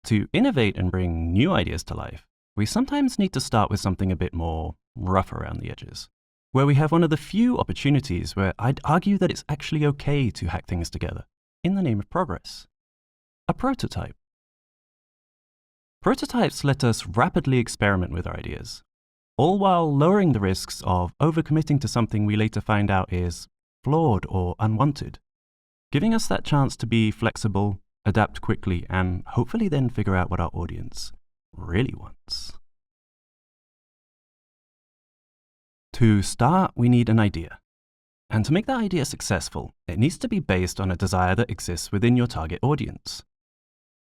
To innovate and bring new ideas to life, we sometimes need to start with something a bit more rough around the edges, where we have one of the few opportunities where I'd argue that it's actually okay to hack things together in the name of progress. A prototype. Prototypes let us rapidly experiment with our ideas, all while lowering the risks of overcommitting to something we later find out is flawed or unwanted, giving us that chance to be flexible, adapt quickly, and hopefully then figure out what our audience really wants. To start, we need an idea. And to make that idea successful, it needs to be based on a desire that exists within your target audience.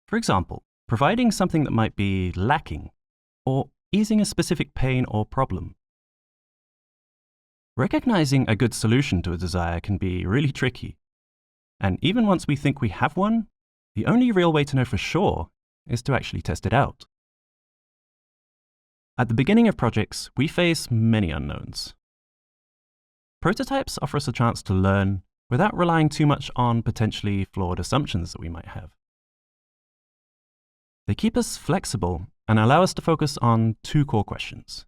For example, providing something that might be lacking, or easing a specific pain or problem. Recognizing a good solution to a desire can be really tricky. And even once we think we have one, the only real way to know for sure is to actually test it out. At the beginning of projects, we face many unknowns. Prototypes offer us a chance to learn without relying too much on potentially flawed assumptions that we might have. They keep us flexible and allow us to focus on two core questions.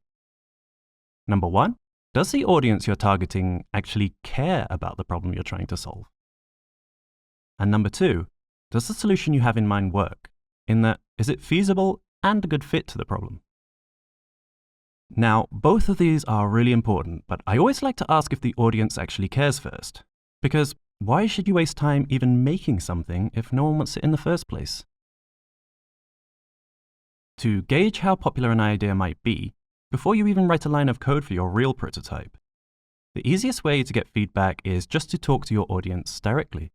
Number one, does the audience you're targeting actually care about the problem you're trying to solve? And number two, does the solution you have in mind work? In that, is it feasible and a good fit to the problem? Now, both of these are really important, but I always like to ask if the audience actually cares first. Because why should you waste time even making something if no one wants it in the first place? To gauge how popular an idea might be, before you even write a line of code for your real prototype, the easiest way to get feedback is just to talk to your audience directly.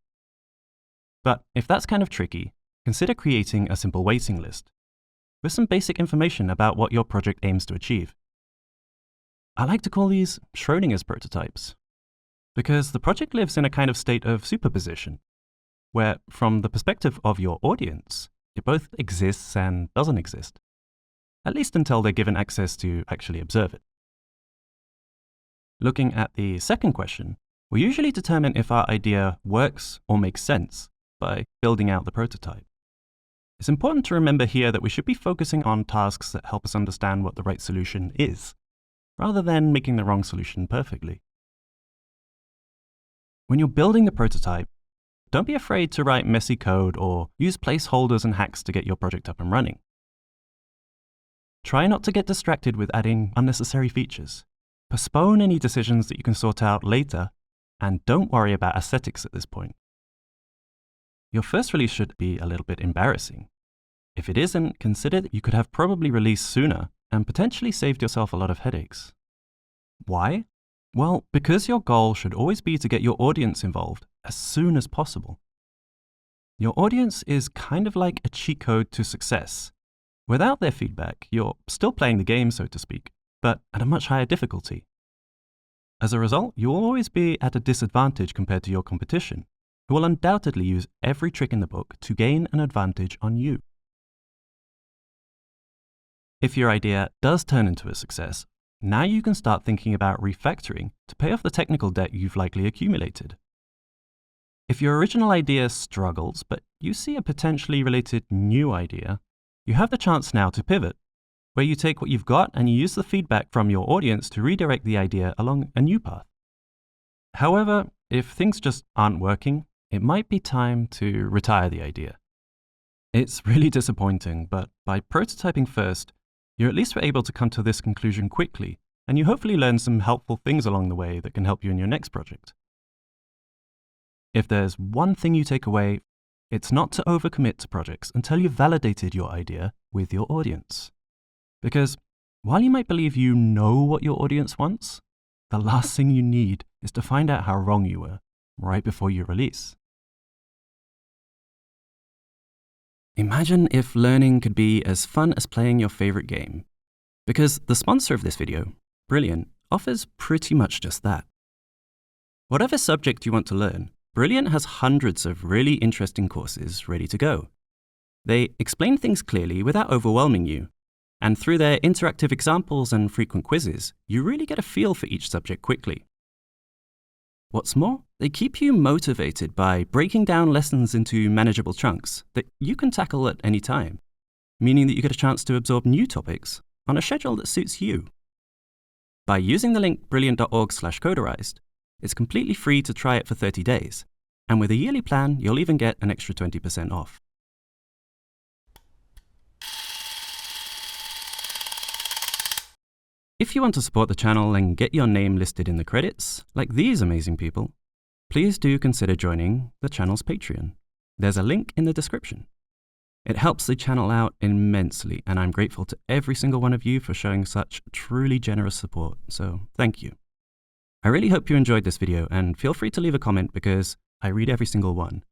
But if that's kind of tricky, consider creating a simple waiting list with some basic information about what your project aims to achieve. I like to call these Schrodinger's prototypes, because the project lives in a kind of state of superposition, where from the perspective of your audience, it both exists and doesn't exist, at least until they're given access to actually observe it. Looking at the second question, we usually determine if our idea works or makes sense by building out the prototype. It's important to remember here that we should be focusing on tasks that help us understand what the right solution is, rather than making the wrong solution perfectly. When you're building the prototype, don't be afraid to write messy code or use placeholders and hacks to get your project up and running. Try not to get distracted with adding unnecessary features. Postpone any decisions that you can sort out later, and don't worry about aesthetics at this point. Your first release should be a little bit embarrassing. If it isn't, consider that you could have probably released sooner and potentially saved yourself a lot of headaches. Why? Well, because your goal should always be to get your audience involved as soon as possible. Your audience is kind of like a cheat code to success. Without their feedback, you're still playing the game, so to speak, but at a much higher difficulty. As a result, you will always be at a disadvantage compared to your competition, who will undoubtedly use every trick in the book to gain an advantage on you. If your idea does turn into a success, now you can start thinking about refactoring to pay off the technical debt you've likely accumulated. If your original idea struggles, but you see a potentially related new idea, you have the chance now to pivot, where you take what you've got and you use the feedback from your audience to redirect the idea along a new path. However, if things just aren't working, it might be time to retire the idea. It's really disappointing, but by prototyping first, you at least were able to come to this conclusion quickly, and you hopefully learn some helpful things along the way that can help you in your next project. If there's one thing you take away, it's not to overcommit to projects until you've validated your idea with your audience. Because while you might believe you know what your audience wants, the last thing you need is to find out how wrong you were right before you release. Imagine if learning could be as fun as playing your favorite game. Because the sponsor of this video, Brilliant, offers pretty much just that. Whatever subject you want to learn, Brilliant has hundreds of really interesting courses ready to go. They explain things clearly without overwhelming you, and through their interactive examples and frequent quizzes, you really get a feel for each subject quickly. What's more, they keep you motivated by breaking down lessons into manageable chunks that you can tackle at any time, meaning that you get a chance to absorb new topics on a schedule that suits you. By using the link brilliant.org/coderized, it's completely free to try it for 30 days, and with a yearly plan, you'll even get an extra 20% off. If you want to support the channel and get your name listed in the credits, like these amazing people, please do consider joining the channel's Patreon. There's a link in the description. It helps the channel out immensely, and I'm grateful to every single one of you for showing such truly generous support, so thank you. I really hope you enjoyed this video, and feel free to leave a comment because I read every single one.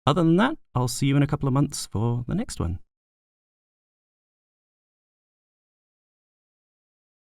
Other than that, I'll see you in a couple of months for the next one.